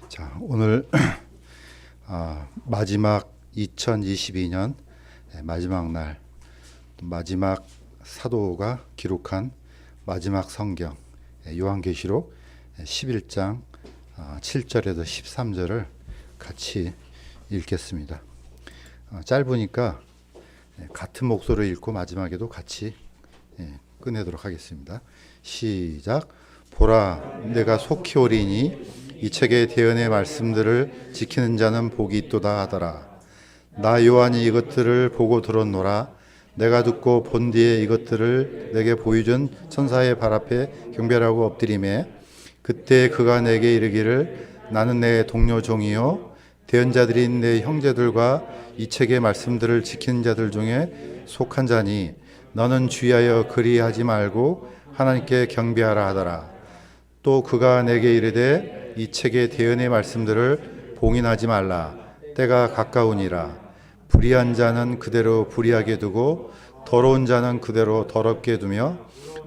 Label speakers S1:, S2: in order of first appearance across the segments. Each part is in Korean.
S1: 자, 오늘 마지막 2022년 마지막 날, 마지막 사도가 기록한 마지막 성경 요한계시록 11장 7절에서 13절을 같이 읽겠습니다. 짧으니까 같은 목소리로 읽고 마지막에도 같이 끝내도록 하겠습니다. 시작. 보라, 내가 속히 오리니 이 책의 대언의 말씀들을 지키는 자는 복이 있도다 하더라. 나 요한이 이것들을 보고 들었노라. 내가 듣고 본 뒤에 이것들을 내게 보여준 천사의 발 앞에 경배하고 엎드리매 그때 그가 내게 이르기를 나는 내 동료 종이요 대언자들인 내 형제들과 이 책의 말씀들을 지키는 자들 중에 속한 자니 너는 주의하여 그리하지 말고 하나님께 경배하라 하더라. 또 그가 내게 이르되 이 책의 대언의 말씀들을 봉인하지 말라. 때가 가까우니라. 불의한 자는 그대로 불의하게 두고 더러운 자는 그대로 더럽게 두며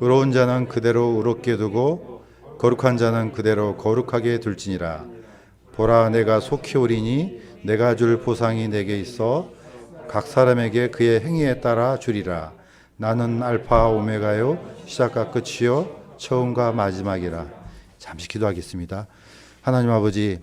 S1: 의로운 자는 그대로 의롭게 두고 거룩한 자는 그대로 거룩하게 둘지니라. 보라, 내가 속히 오리니 내가 줄 보상이 내게 있어 각 사람에게 그의 행위에 따라 주리라. 나는 알파 오메가요 시작과 끝이요 처음과 마지막이라. 잠시 기도하겠습니다. 하나님 아버지,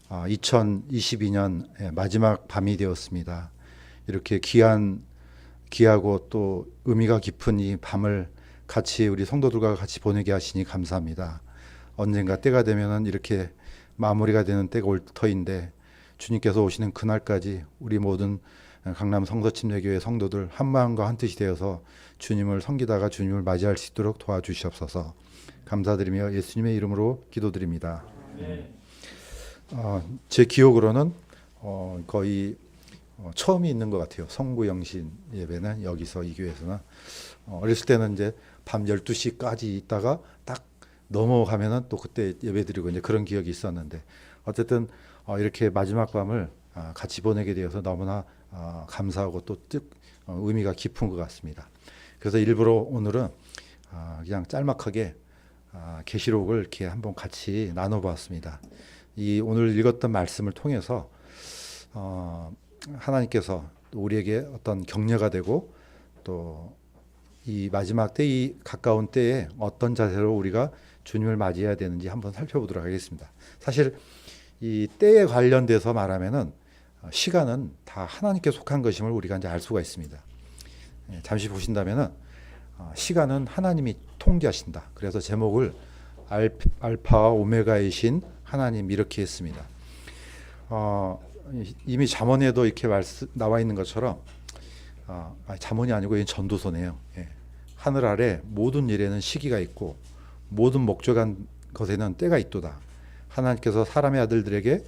S1: 2022년 마지막 밤이 되었습니다. 이렇게 귀하고 또 의미가 깊은 이 밤을 같이 우리 성도들과 같이 보내게 하시니 감사합니다. 언젠가 때가 되면은 이렇게 마무리가 되는 때가 올 터인데 주님께서 오시는 그날까지 우리 모든 강남 성서침례교회 성도들 한 마음과 한 뜻이 되어서 주님을 섬기다가 주님을 맞이할 수 있도록 도와주시옵소서. 감사드리며 예수님의 이름으로 기도드립니다. 제 기억으로는 거의 처음이 있는 것 같아요. 성구영신 예배는 여기서 이 교회에서는 어렸을 때는 이제 밤 12시까지 있다가 딱 넘어가면은 또 그때 예배드리고 이제 그런 기억이 있었는데 어쨌든 이렇게 마지막 밤을 같이 보내게 되어서 너무나 감사하고 또 의미가 깊은 것 같습니다. 그래서 일부러 오늘은 그냥 짤막하게 계시록을 이렇게 한번 같이 나눠보았습니다. 이 오늘 읽었던 말씀을 통해서 하나님께서 우리에게 어떤 격려가 되고 또 이 마지막 때, 이 가까운 때에 어떤 자세로 우리가 주님을 맞이해야 되는지 한번 살펴보도록 하겠습니다. 사실 이 때에 관련돼서 말하면은 시간은 다 하나님께 속한 것임을 우리가 이제 알 수가 있습니다. 잠시 보신다면은 시간은 하나님이 통제하신다. 그래서 제목을 알파와 오메가이신 하나님 이렇게 했습니다. 이미 잠언에도 이렇게 나와 있는 것처럼 잠언이 아니고 이 전도서네요. 하늘 아래 모든 일에는 시기가 있고 모든 목적한 것에는 때가 있도다. 하나님께서 사람의 아들들에게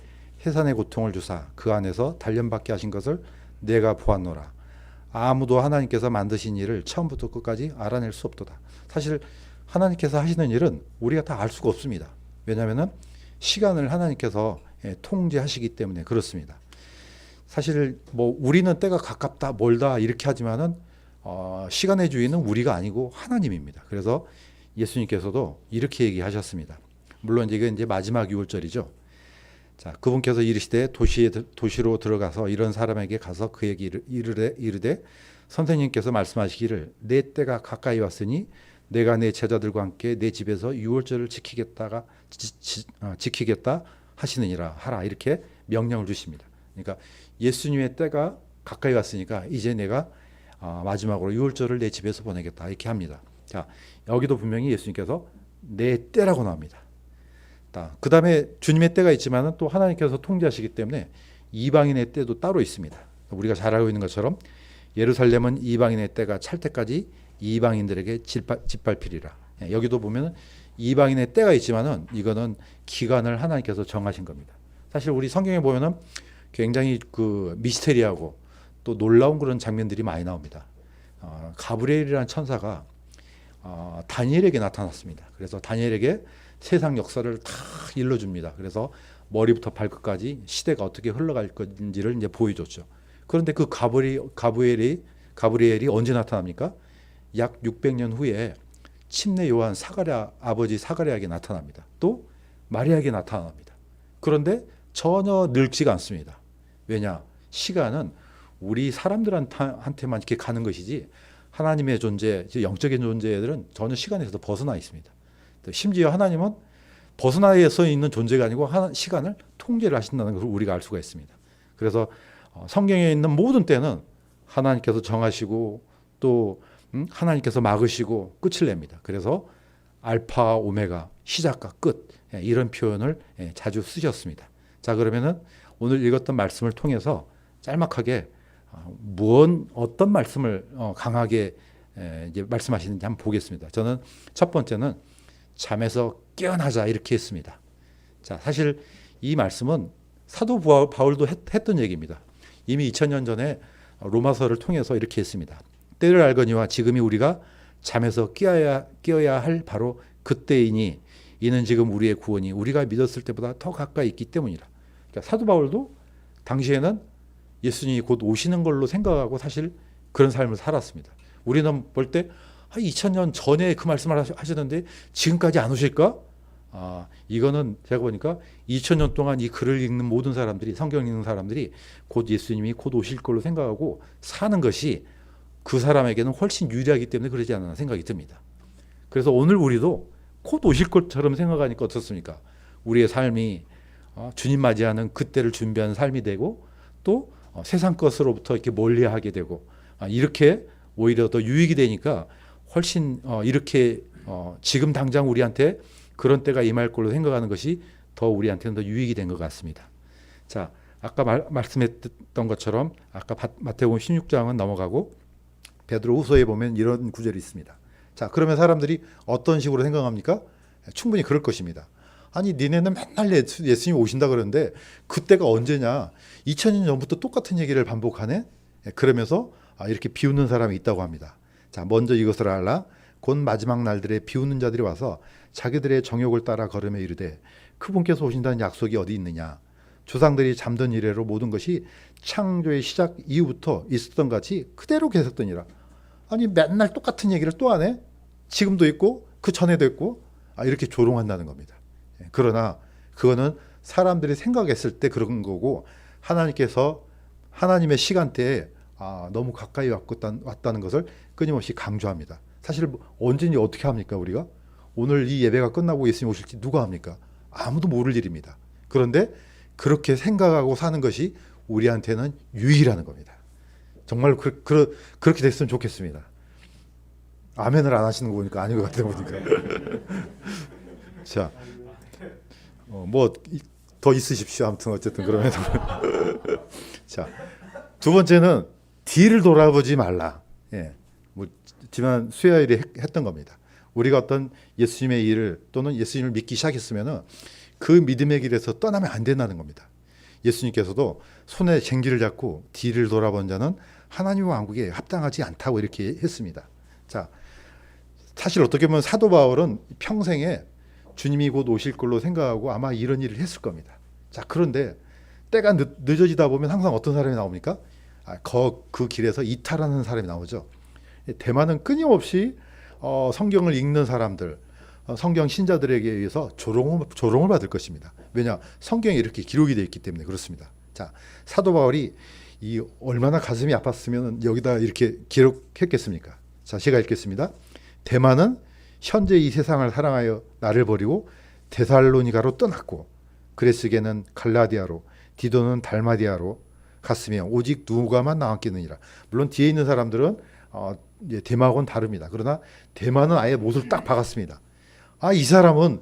S1: 해산의 고통을 주사 그 안에서 단련받게 하신 것을 내가 보았노라. 아무도 하나님께서 만드신 일을 처음부터 끝까지 알아낼 수 없도다. 사실 하나님께서 하시는 일은 우리가 다 알 수가 없습니다. 왜냐하면 시간을 하나님께서 통제하시기 때문에 그렇습니다. 사실 뭐 우리는 때가 가깝다 멀다 이렇게 하지만은 시간의 주인은 우리가 아니고 하나님입니다. 그래서 예수님께서도 이렇게 얘기하셨습니다. 물론 이게 이제 마지막 6월절이죠. 자, 그분께서 이르시되 도시로 들어가서 이런 사람에게 가서 그에게 이르되 선생님께서 말씀하시기를 내 때가 가까이 왔으니 내가 내 제자들과 함께 내 집에서 6월절을 지키겠다 하시느니라 하라 이렇게 명령을 주십니다. 그러니까 예수님의 때가 가까이 왔으니까 이제 내가 마지막으로 6월절을 내 집에서 보내겠다 이렇게 합니다. 자, 여기도 분명히 예수님께서 내 때라고 나옵니다. 그 다음에 주님의 때가 있지만 또 하나님께서 통제하시기 때문에 이방인의 때도 따로 있습니다. 우리가 잘 알고 있는 것처럼 예루살렘은 이방인의 때가 찰 때까지 이방인들에게 짓밟히리라. 여기도 보면 이방인의 때가 있지만은 이거는 기간을 하나님께서 정하신 겁니다. 사실 우리 성경에 보면은 굉장히 그 미스테리하고 또 놀라운 그런 장면들이 많이 나옵니다. 가브리엘이라는 천사가 다니엘에게 나타났습니다. 그래서 다니엘에게 세상 역사를 다 일러줍니다. 그래서 머리부터 발끝까지 시대가 어떻게 흘러갈 건지를 이제 보여줬죠. 그런데 그 가브리엘이 언제 나타납니까? 약 600년 후에 침례 요한 아버지 사가랴에게 나타납니다. 또 마리아에게 나타납니다.
S2: 그런데 전혀 늙지가 않습니다. 왜냐? 시간은 우리 사람들한테만 이렇게 가는 것이지 하나님의 존재, 영적인 존재들은 전혀 시간에서 벗어나 있습니다. 심지어 하나님은 벗어나서 있는 존재가 아니고 시간을 통제를 하신다는 것을 우리가 알 수가 있습니다. 그래서 성경에 있는 모든 때는 하나님께서 정하시고 또 하나님께서 막으시고 끝을 냅니다. 그래서 알파, 오메가, 시작과 끝 이런 표현을 자주 쓰셨습니다. 자, 그러면은 오늘 읽었던 말씀을 통해서 짤막하게 어떤 말씀을 강하게 이제 말씀하시는지 한번 보겠습니다. 저는 첫 번째는 잠에서 깨어나자 이렇게 했습니다. 자, 사실 이 말씀은 사도 바울도 했던 얘기입니다. 이미 2000년 전에 로마서를 통해서 이렇게 했습니다. 때를 알거니와 지금이 우리가 잠에서 깨어야 할 바로 그때이니 이는 지금 우리의 구원이 우리가 믿었을 때보다 더 가까이 있기 때문이라. 그러니까 사도 바울도 당시에는 예수님이 곧 오시는 걸로 생각하고 사실 그런 삶을 살았습니다. 우리는 볼 때 2000년 전에 그 말씀을 하셨는데 지금까지 안 오실까? 이거는 제가 보니까 2000년 동안 이 글을 읽는 모든 사람들이, 성경 읽는 사람들이 곧 예수님이 곧 오실 걸로 생각하고 사는 것이 그 사람에게는 훨씬 유리하기 때문에 그러지 않나 생각이 듭니다. 그래서 오늘 우리도 곧 오실 것처럼 생각하니까 어떻습니까? 우리의 삶이 주님 맞이하는 그때를 준비하는 삶이 되고 또 세상 것으로부터 이렇게 멀리하게 되고 이렇게 오히려 더 유익이 되니까 훨씬 이렇게 지금 당장 우리한테 그런 때가 임할 걸로 생각하는 것이 더 우리한테는 더 유익이 된 것 같습니다. 자, 아까 말씀했던 것처럼 아까 마태복음 16장은 넘어가고 베드로후서에 보면 이런 구절이 있습니다. 자, 그러면 사람들이 어떤 식으로 생각합니까? 충분히 그럴 것입니다. 아니, 니네는 맨날 예수님 오신다 그러는데 그때가 언제냐? 2000년 전부터 똑같은 얘기를 반복하네? 그러면서 이렇게 비웃는 사람이 있다고 합니다. 자, 먼저 이것을 알라. 곧 마지막 날들에 비웃는 자들이 와서 자기들의 정욕을 따라 걸으며 이르되 그분께서 오신다는 약속이 어디 있느냐? 조상들이 잠든 이래로 모든 것이 창조의 시작 이후부터 있었던 같이 그대로 계속되니라. 아니, 맨날 똑같은 얘기를 또 하네? 지금도 있고 그 전에도 있고 이렇게 조롱한다는 겁니다. 그러나 그거는 사람들이 생각했을 때 그런 거고 하나님께서 하나님의 시간대에 너무 가까이 왔다는 것을 끊임없이 강조합니다. 사실 언제니 어떻게 합니까 우리가? 오늘 이 예배가 끝나고 예수님 오실지 누가 합니까? 아무도 모를 일입니다. 그런데 그렇게 생각하고 사는 것이 우리한테는 유일하는 겁니다. 정말 그렇게 됐으면 좋겠습니다. 아멘을 안 하시는 거 보니까 아닌 것 같아 보니까. 자, 뭐 더 있으십시오. 아무튼 어쨌든 그러면 자, 두 번째는 뒤를 돌아보지 말라. 뭐 지난 수요일에 했던 겁니다. 우리가 어떤 예수님의 일을 또는 예수님을 믿기 시작했으면은 그 믿음의 길에서 떠나면 안 된다는 겁니다. 예수님께서도 손에 쟁기를 잡고 뒤를 돌아본 자는 하나님의 왕국에 합당하지 않다고 이렇게 했습니다. 자, 사실 어떻게 보면 사도 바울은 평생에 주님이 곧 오실 걸로 생각하고 아마 이런 일을 했을 겁니다. 자, 그런데 때가 늦어지다 보면 항상 어떤 사람이 나옵니까? 그 길에서 이탈하는 사람이 나오죠. 대만은 끊임없이 성경을 읽는 사람들, 성경 신자들에게 의해서 조롱을 받을 것입니다. 왜냐? 성경에 이렇게 기록이 되어 있기 때문에 그렇습니다. 자, 사도 바울이 얼마나 가슴이 아팠으면 여기다 이렇게 기록했겠습니까? 자, 제가 읽겠습니다. 대만은 현재 이 세상을 사랑하여 나를 버리고 데살로니가로 떠났고 그레스게는 갈라디아로 디도는 달마디아로 갔으며 오직 누가만 남았겠느니라. 물론 뒤에 있는 사람들은 대마하고는 다릅니다. 그러나 대만은 아예 못을 딱 박았습니다. 이 사람은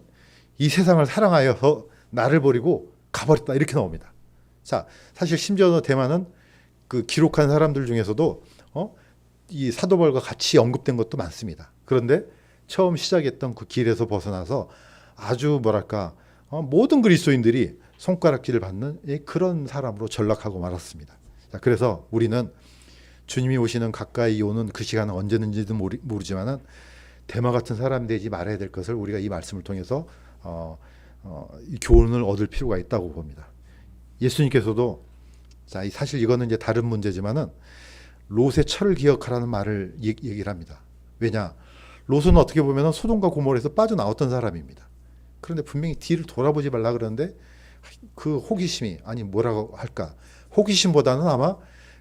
S2: 이 세상을 사랑하여서 나를 버리고 가버렸다 이렇게 나옵니다. 자, 사실 심지어 대만은 그 기록한 사람들 중에서도 이 사도 바울과 같이 언급된 것도 많습니다. 그런데 처음 시작했던 그 길에서 벗어나서 아주 모든 그리스도인들이 손가락질을 받는 그런 사람으로 전락하고 말았습니다. 자, 그래서 우리는 주님이 오시는 가까이 오는 그 시간은 언제는지도 모르지만은 대마 같은 사람이 되지 말아야 될 것을 우리가 이 말씀을 통해서 교훈을 얻을 필요가 있다고 봅니다. 예수님께서도 사실 이거는 이제 다른 문제지만은 롯의 철을 기억하라는 말을 얘기를 합니다. 왜냐? 롯은 어떻게 보면 소돔과 고모라에서 빠져나왔던 사람입니다. 그런데 분명히 뒤를 돌아보지 말라 그러는데 그 호기심이 아니 뭐라고 할까? 호기심보다는 아마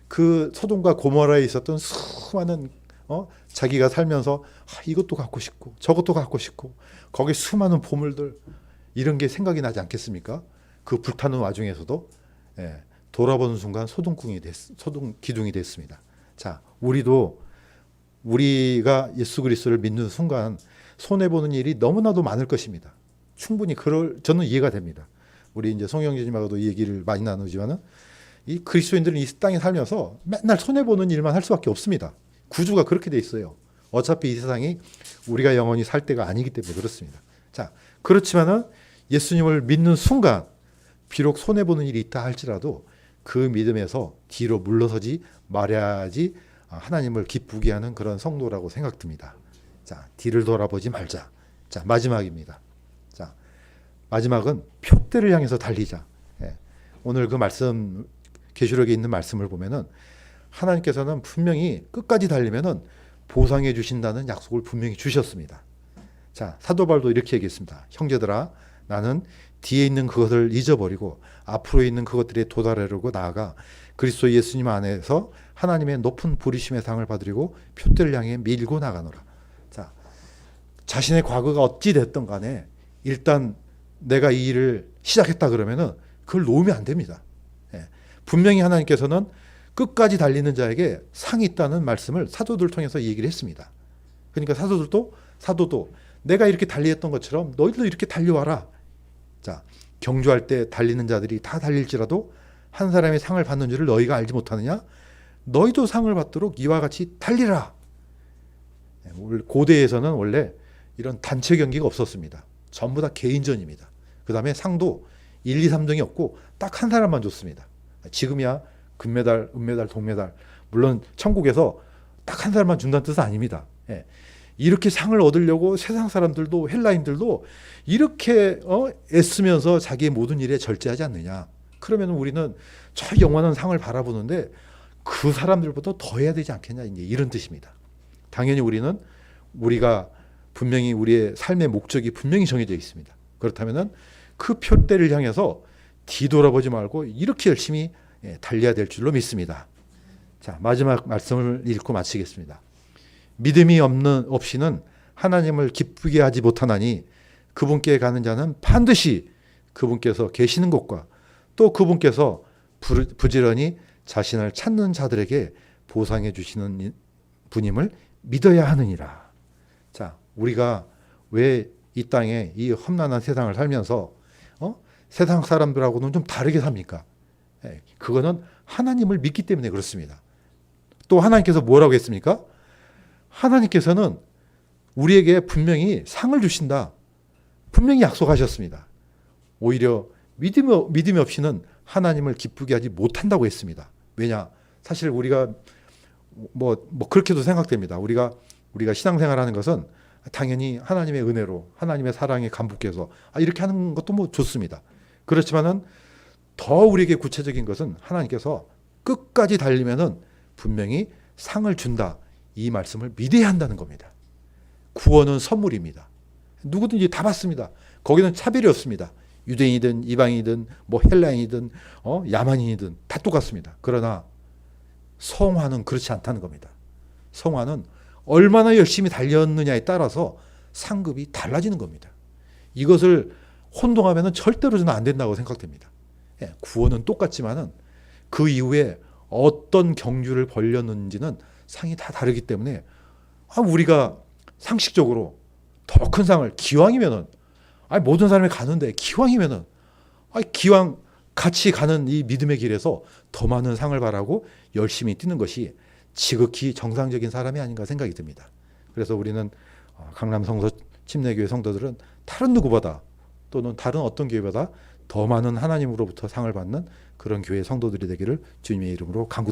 S2: 그 소돔과 고모라에 있었던 수많은 자기가 살면서 이것도 갖고 싶고 저것도 갖고 싶고 거기 수많은 보물들 이런 게 생각이 나지 않겠습니까? 그 불타는 와중에서도 예, 돌아보는 순간 소동 기둥이 됐습니다. 자, 우리가 예수 그리스도를 믿는 순간 손해 보는 일이 너무나도 많을 것입니다. 충분히 저는 이해가 됩니다. 우리 이제 송영진님하고도 이 얘기를 많이 나누지만은 이 그리스도인들은 이 땅에 살면서 맨날 손해 보는 일만 할 수밖에 없습니다. 구조가 그렇게 돼 있어요. 어차피 이 세상이 우리가 영원히 살 때가 아니기 때문에 그렇습니다. 자, 그렇지만은 예수님을 믿는 순간 비록 손해 보는 일이 있다 할지라도 그 믿음에서 뒤로 물러서지 말아야지 하나님을 기쁘게 하는 그런 성도라고 생각됩니다. 자, 뒤를 돌아보지 말자. 자, 마지막입니다. 자, 마지막은 표대를 향해서 달리자. 예. 오늘 그 말씀 계시록에 있는 말씀을 보면은 하나님께서는 분명히 끝까지 달리면은 보상해 주신다는 약속을 분명히 주셨습니다. 자, 사도 바울도 이렇게 얘기했습니다. 형제들아, 나는 뒤에 있는 그것을 잊어버리고 앞으로 있는 그것들에 도달하려고 나아가 그리스도 예수님 안에서 하나님의 높은 부르심의 상을 받으려고 표대를 향해 밀고 나가노라. 자, 자신의 과거가 어찌 됐든 간에 일단 내가 이 일을 시작했다 그러면은 그걸 놓으면 안 됩니다. 예. 분명히 하나님께서는 끝까지 달리는 자에게 상이 있다는 말씀을 사도들을 통해서 얘기를 했습니다. 그러니까 사도도 내가 이렇게 달리했던 것처럼 너희들도 이렇게 달려와라. 자, 경주할 때 달리는 자들이 다 달릴지라도 한 사람이 상을 받는 줄을 너희가 알지 못하느냐? 너희도 상을 받도록 이와 같이 달리라. 고대에서는 원래 이런 단체 경기가 없었습니다. 전부 다 개인전입니다. 그 다음에 상도 1, 2, 3등이 없고 딱 한 사람만 줬습니다. 지금이야 금메달, 은메달, 동메달. 물론 천국에서 딱 한 사람만 준다는 뜻은 아닙니다. 예. 이렇게 상을 얻으려고 세상 사람들도 헬라인들도 이렇게 애쓰면서 자기의 모든 일에 절제하지 않느냐. 그러면 우리는 저 영원한 상을 바라보는데 그 사람들보다 더 해야 되지 않겠냐. 이제 이런 뜻입니다. 당연히 우리가 분명히 우리의 삶의 목적이 분명히 정해져 있습니다. 그렇다면은 그 표대를 향해서 뒤돌아보지 말고 이렇게 열심히 달려야 될 줄로 믿습니다. 자, 마지막 말씀을 읽고 마치겠습니다. 믿음이 없이는 하나님을 기쁘게 하지 못하나니 그분께 가는 자는 반드시 그분께서 계시는 곳과 또 그분께서 부지런히 자신을 찾는 자들에게 보상해 주시는 분임을 믿어야 하느니라. 자, 우리가 왜 이 땅에 이 험난한 세상을 살면서 세상 사람들하고는 좀 다르게 삽니까? 그거는 하나님을 믿기 때문에 그렇습니다. 또 하나님께서 뭐라고 했습니까? 하나님께서는 우리에게 분명히 상을 주신다. 분명히 약속하셨습니다. 오히려 믿음이 없이는 하나님을 기쁘게 하지 못한다고 했습니다. 왜냐? 사실 우리가 그렇게도 생각됩니다. 우리가 신앙생활하는 것은 당연히 하나님의 은혜로 하나님의 사랑에 감복해서 이렇게 하는 것도 좋습니다. 그렇지만은 더 우리에게 구체적인 것은 하나님께서 끝까지 달리면은 분명히 상을 준다. 이 말씀을 믿어야 한다는 겁니다. 구원은 선물입니다. 누구든지 다 받습니다. 거기는 차별이 없습니다. 유대인이든 이방인이든 헬라인이든 야만인이든 다 똑같습니다. 그러나 성화는 그렇지 않다는 겁니다. 성화는 얼마나 열심히 달렸느냐에 따라서 상급이 달라지는 겁니다. 이것을 혼동하면 절대로 저는 안 된다고 생각됩니다. 구원은 똑같지만은 그 이후에 어떤 경주를 벌였는지는 상이 다 다르기 때문에 우리가 상식적으로 더 큰 상을 기왕이면은 모든 사람이 가는데 기왕이면은 기왕 같이 가는 이 믿음의 길에서 더 많은 상을 바라고 열심히 뛰는 것이 지극히 정상적인 사람이 아닌가 생각이 듭니다. 그래서 우리는 강남 성서 침례교회 성도들은 다른 누구보다 또는 다른 어떤 교회보다 더 많은 하나님으로부터 상을 받는 그런 교회 성도들이 되기를 주님의 이름으로 간구드립니다.